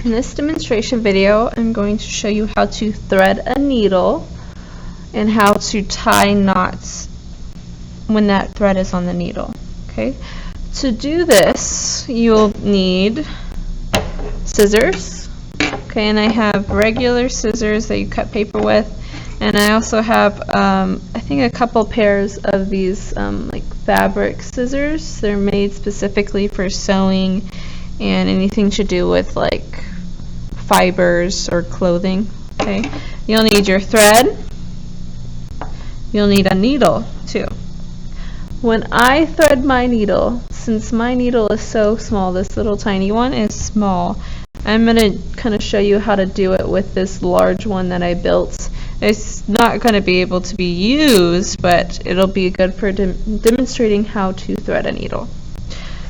In this demonstration video, I'm going to show you how to thread a needle and how to tie knots when that thread is on the needle. Okay. To do this, you'll need scissors. Okay, and I have regular scissors that you cut paper with, and I also have I think a couple pairs of these like fabric scissors. They're made specifically for sewing and anything to do with like fibers or clothing. Okay, you'll need your thread. You'll need a needle too. When I thread my needle, since my needle is so small, this little tiny one is small, I'm going to kind of show you how to do it with this large one that I built. It's not going to be able to be used, but it'll be good for demonstrating how to thread a needle.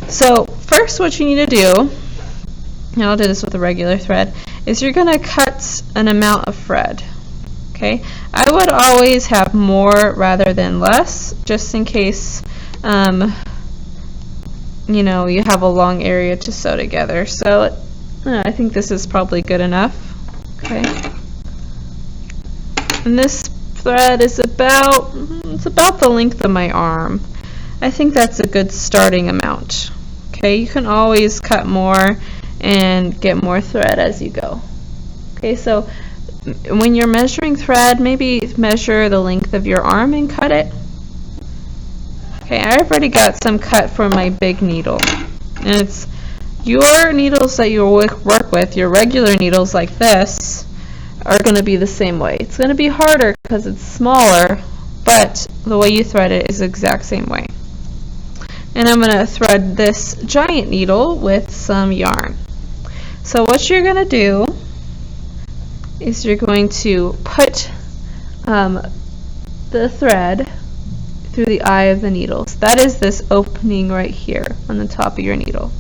So first what you need to do, and I'll do this with a regular thread, is you're going to cut an amount of thread. Okay, I would always have more rather than less, just in case you know, you have a long area to sew together. So I think this is probably good enough. Okay, and this thread is about the length of my arm. I think that's a good starting amount. Okay, you can always cut more and get more thread as you go. Okay, so when you're measuring thread, maybe measure the length of your arm and cut it. Okay, I've already got some cut for my big needle. And it's your needles that you work with, your regular needles like this, are going to be the same way. It's going to be harder because it's smaller, but the way you thread it is the exact same way. And I'm going to thread this giant needle with some yarn. So what you're going to do is you're going to put the thread through the eye of the needle. So that is this opening right here on the top of your needle.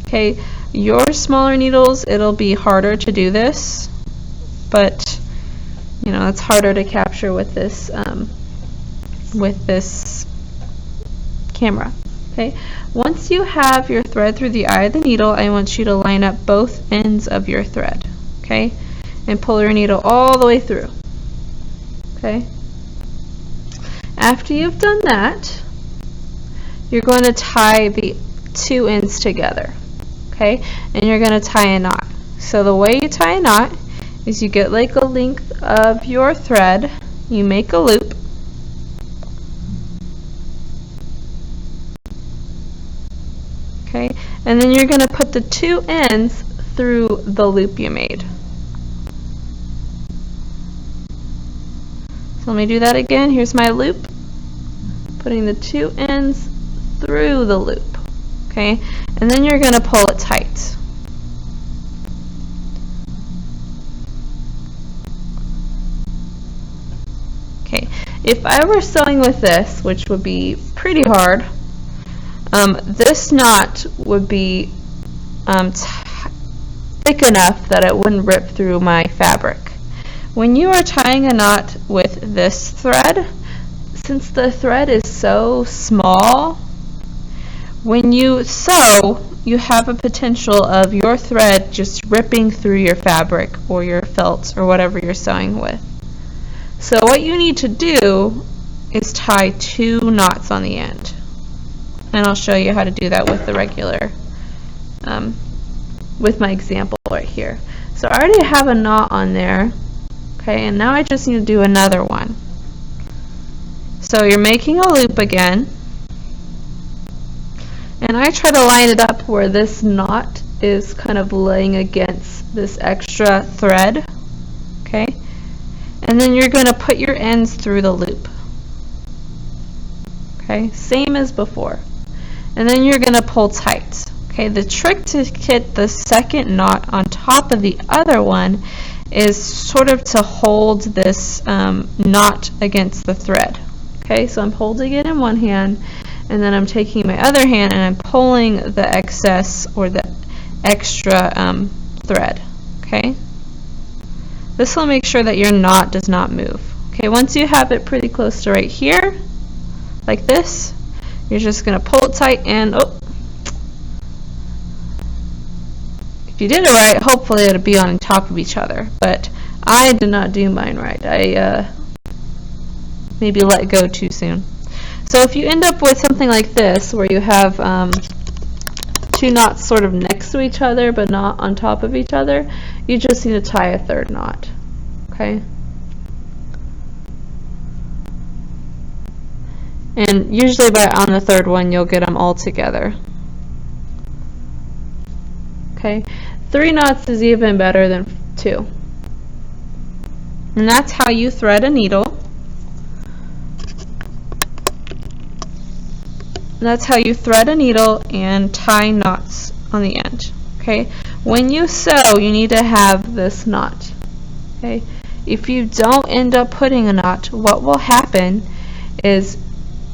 Okay, your smaller needles, it'll be harder to do this, but you know, it's harder to capture with this camera. Okay, once you have your thread through the eye of the needle, I want you to line up both ends of your thread. Okay, and pull your needle all the way through. Okay. After you've done that, you're going to tie the two ends together. Okay, and you're going to tie a knot. So the way you tie a knot is you get like a length of your thread, you make a loop, okay, and then you're going to put the two ends through the loop you made. So let me do that again. Here's my loop, putting the two ends through the loop, okay, and then you're going to pull it tight. Okay, if I were sewing with this, which would be pretty hard, this knot would be thick enough that it wouldn't rip through my fabric. When you are tying a knot with this thread, since the thread is so small, when you sew, you have a potential of your thread just ripping through your fabric or your felt or whatever you're sewing with. So what you need to do is tie two knots on the end. And I'll show you how to do that with the regular, with my example right here. So I already have a knot on there. Okay, and now I just need to do another one. So you're making a loop again, and I try to line it up where this knot is kind of laying against this extra thread. Okay, and then you're going to put your ends through the loop. Okay, same as before, and then you're going to pull tight. Okay, the trick to get the second knot on top of the other one is sort of to hold this knot against the thread. Okay, so I'm holding it in one hand, and then I'm taking my other hand and I'm pulling the excess or the extra thread. Okay, this will make sure that your knot does not move. Okay, once you have it pretty close to right here, like this, you're just going to pull it tight and If you did it right, hopefully it'll be on top of each other, but I did not do mine right. I maybe let go too soon. So if you end up with something like this, where you have two knots sort of next to each other but not on top of each other, you just need to tie a third knot. Okay? And usually on the third one you'll get them all together. Okay? 3 knots is even better than 2. And that's how you thread a needle. That's how you thread a needle and tie knots on the end. Okay? When you sew, you need to have this knot. Okay? If you don't end up putting a knot, what will happen is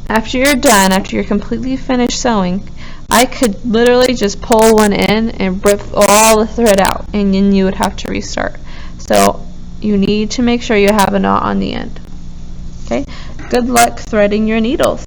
after you're done, after you're completely finished sewing, I could literally just pull one in and rip all the thread out, and then you would have to restart. So you need to make sure you have a knot on the end. Okay? Good luck threading your needles.